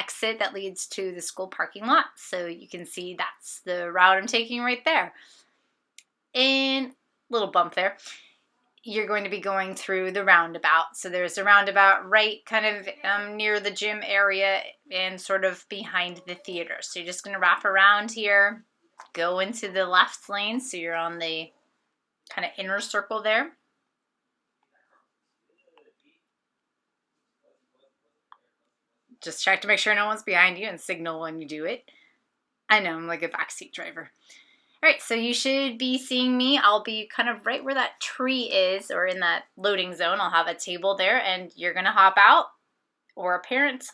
Exit that leads to the school parking lot. So you can see that's the route I'm taking right there. And little bump there. You're going to be going through the roundabout. So there's a roundabout right kind of near the gym area and sort of behind the theater. So you're just going to wrap around here, go into the left lane. So you're on the kind of inner circle there. Just check to make sure no one's behind you and signal when you do it. I know, I'm like a backseat driver. All right, so you should be seeing me. I'll be kind of right where that tree is, or in that loading zone. I'll have a table there, and you're gonna hop out, or a parent,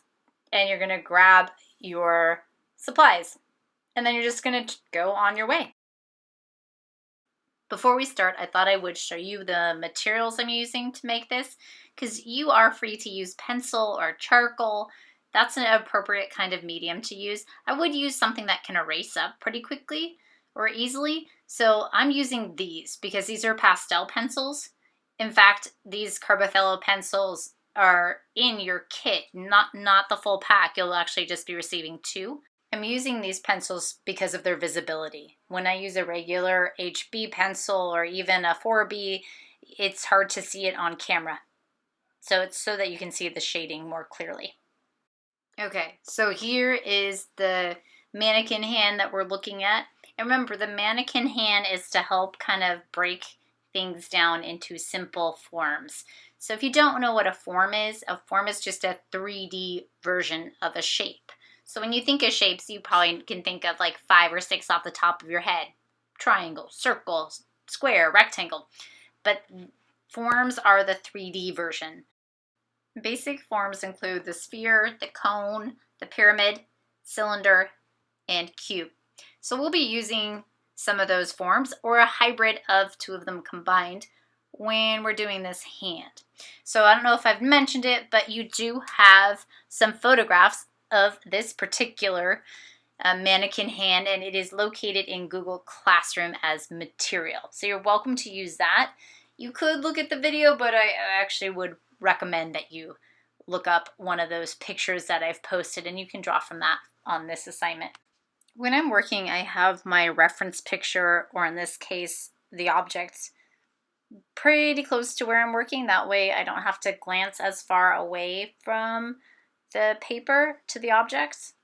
and you're gonna grab your supplies. And then you're just gonna go on your way. Before we start, I thought I would show you the materials I'm using to make this, because you are free to use pencil or charcoal. That's an appropriate kind of medium to use. I would use something that can erase up pretty quickly or easily. So I'm using these because these are pastel pencils. In fact, these Carbothello pencils are in your kit, not the full pack. You'll actually just be receiving 2. I'm using these pencils because of their visibility. When I use a regular HB pencil or even a 4B, it's hard to see it on camera. So it's so that you can see the shading more clearly. Okay, so here is the mannequin hand that we're looking at. And remember, the mannequin hand is to help kind of break things down into simple forms. So if you don't know what a form is just a 3D version of a shape. So when you think of shapes, you probably can think of like 5 or 6 off the top of your head. Triangle, circle, square, rectangle. But forms are the 3D version. Basic forms include the sphere, the cone, the pyramid, cylinder, and cube. So we'll be using some of those forms or a hybrid of 2 of them combined when we're doing this hand. So I don't know if I've mentioned it, but you do have some photographs of this particular mannequin hand, and it is located in Google Classroom as material. So you're welcome to use that. You could look at the video, but I actually would recommend that you look up one of those pictures that I've posted, and you can draw from that on this assignment. When I'm working, I have my reference picture, or in this case, the objects, pretty close to where I'm working. That way I don't have to glance as far away from the paper to the objects.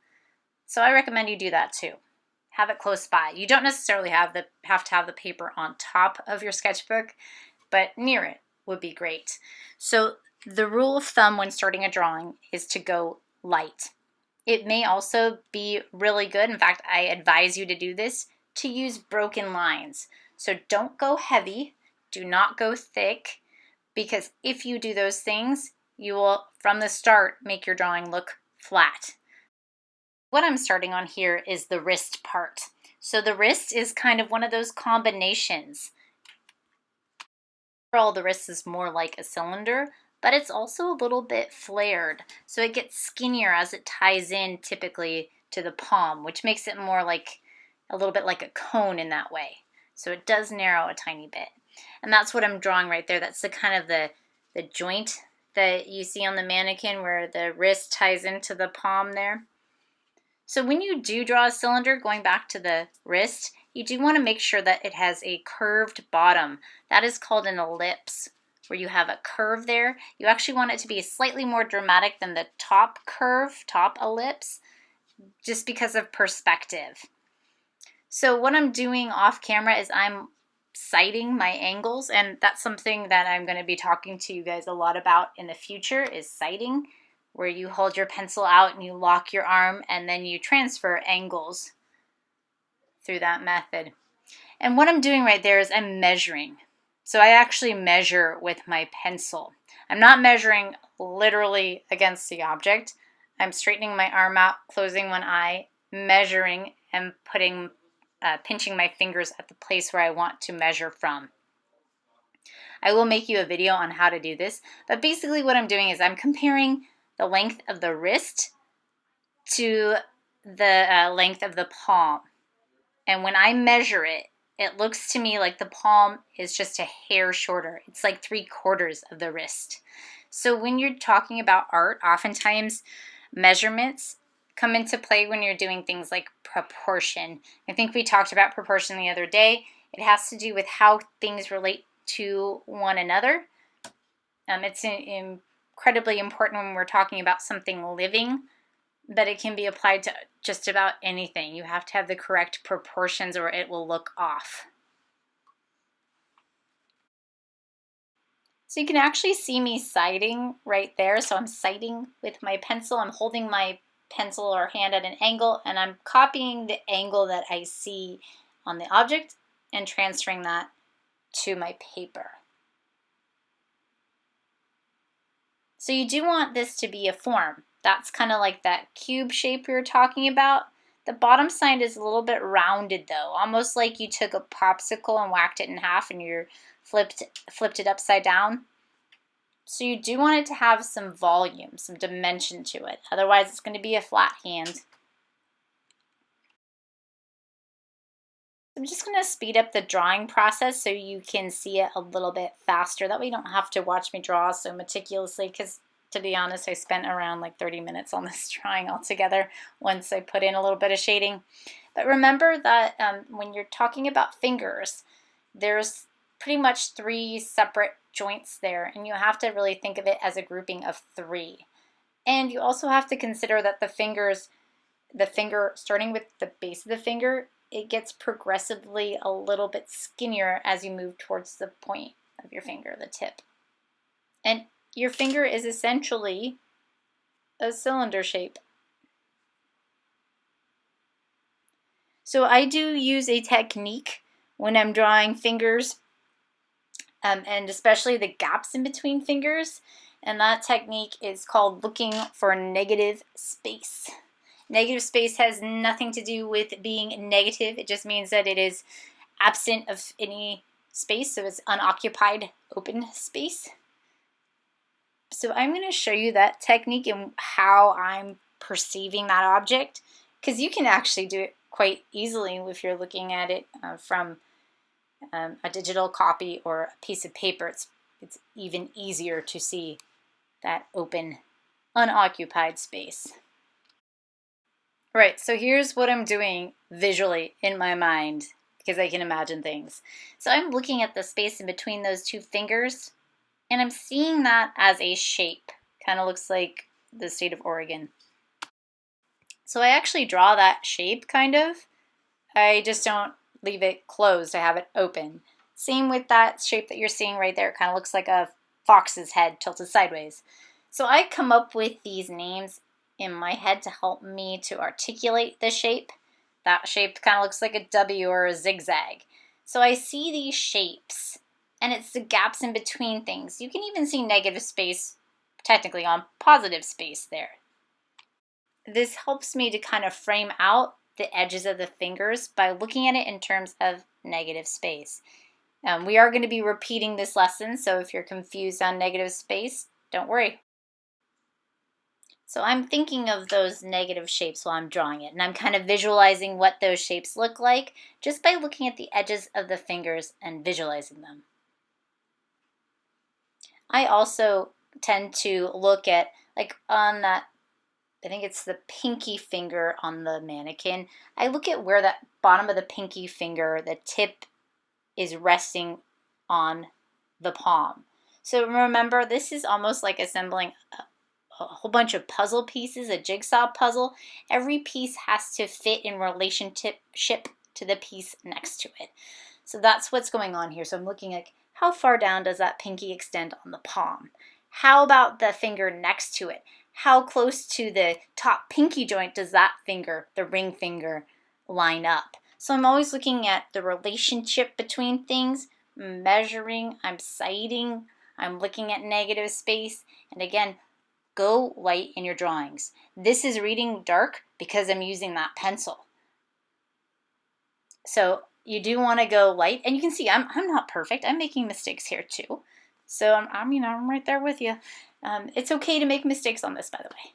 So I recommend you do that too. Have it close by. You don't necessarily have to have the paper on top of your sketchbook, but near it would be great. So the rule of thumb when starting a drawing is to go light. It may also be really good, in fact, I advise you to do this, to use broken lines. So don't go heavy, do not go thick, because if you do those things, you will, from the start, make your drawing look flat. What I'm starting on here is the wrist part. So the wrist is kind of one of those combinations. Overall, the wrist is more like a cylinder, but it's also a little bit flared. So it gets skinnier as it ties in typically to the palm, which makes it more like a little bit like a cone in that way. So it does narrow a tiny bit. And that's what I'm drawing right there. That's the kind of the joint that you see on the mannequin where the wrist ties into the palm there. So when you do draw a cylinder, going back to the wrist, you do want to make sure that it has a curved bottom. That is called an ellipse, where you have a curve there. You actually want it to be slightly more dramatic than the top curve, top ellipse, just because of perspective. So what I'm doing off camera is I'm sighting my angles, and that's something that I'm going to be talking to you guys a lot about in the future, is sighting, where you hold your pencil out and you lock your arm and then you transfer angles through that method. And what I'm doing right there is I'm measuring. So I actually measure with my pencil. I'm not measuring literally against the object. I'm straightening my arm out, closing one eye, measuring, and pinching my fingers at the place where I want to measure from. I will make you a video on how to do this, but basically what I'm doing is I'm comparing the length of the wrist to the length of the palm. And when I measure it, it looks to me like the palm is just a hair shorter. It's like 3/4 of the wrist. So when you're talking about art, oftentimes measurements come into play when you're doing things like proportion. I think we talked about proportion the other day. It has to do with how things relate to one another. It's incredibly important when we're talking about something living, but it can be applied to just about anything. You have to have the correct proportions or it will look off. So you can actually see me sighting right there. So I'm sighting with my pencil. I'm holding my pencil or hand at an angle, and I'm copying the angle that I see on the object and transferring that to my paper. So you do want this to be a form. That's kind of like that cube shape we were talking about. The bottom side is a little bit rounded though, almost like you took a popsicle and whacked it in half and you flipped it upside down. So you do want it to have some volume, some dimension to it. Otherwise it's going to be a flat hand. I'm just going to speed up the drawing process so you can see it a little bit faster. That way you don't have to watch me draw so meticulously, because to be honest, I spent around like 30 minutes on this drawing altogether once I put in a little bit of shading. But remember that when you're talking about fingers, there's pretty much 3 separate joints there, and you have to really think of it as a grouping of 3. And you also have to consider that the finger, starting with the base of the finger, it gets progressively a little bit skinnier as you move towards the point of your finger, the tip. And your finger is essentially a cylinder shape. So I do use a technique when I'm drawing fingers, and especially the gaps in between fingers, and that technique is called looking for negative space. Negative space has nothing to do with being negative. It just means that it is absent of any space, so it's unoccupied, open space. So I'm going to show you that technique and how I'm perceiving that object, because you can actually do it quite easily if you're looking at it from a digital copy or a piece of paper. It's even easier to see that open, unoccupied space. Right, so here's what I'm doing visually in my mind because I can imagine things. So I'm looking at the space in between those two fingers, and I'm seeing that as a shape. Kind of looks like the state of Oregon. So I actually draw that shape, kind of. I just don't leave it closed. I have it open. Same with that shape that you're seeing right there. It kind of looks like a fox's head tilted sideways. So I come up with these names in my head to help me to articulate the shape. That shape kind of looks like a W or a zigzag. So I see these shapes, and it's the gaps in between things. You can even see negative space technically on positive space there. This helps me to kind of frame out the edges of the fingers by looking at it in terms of negative space. We are going to be repeating this lesson, so if you're confused on negative space, don't worry. So I'm thinking of those negative shapes while I'm drawing it, and I'm kind of visualizing what those shapes look like just by looking at the edges of the fingers and visualizing them. I also tend to look at, like on that, I think it's the pinky finger on the mannequin, I look at where that bottom of the pinky finger, the tip, is resting on the palm. So remember, this is almost like assembling a whole bunch of puzzle pieces, a jigsaw puzzle. Every piece has to fit in relationship to the piece next to it. So that's what's going on here. So I'm looking at how far down does that pinky extend on the palm? How about the finger next to it? How close to the top pinky joint does that finger, the ring finger, line up? So I'm always looking at the relationship between things, measuring, I'm sighting, I'm looking at negative space, and again, go light in your drawings. This is reading dark because I'm using that pencil. So you do want to go light, and you can see I'm not perfect. I'm making mistakes here too. So I'm right there with you. It's okay to make mistakes on this, by the way.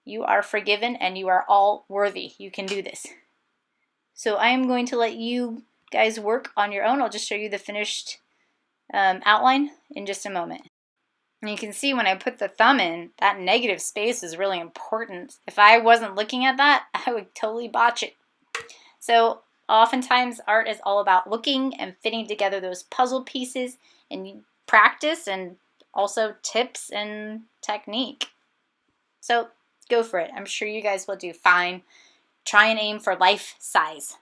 You are forgiven and you are all worthy. You can do this. So I am going to let you guys work on your own. I'll just show you the finished outline in just a moment. And you can see when I put the thumb in, that negative space is really important. If I wasn't looking at that, I would totally botch it. So oftentimes art is all about looking and fitting together those puzzle pieces, and practice and also tips and technique. So go for it. I'm sure you guys will do fine. Try and aim for life size.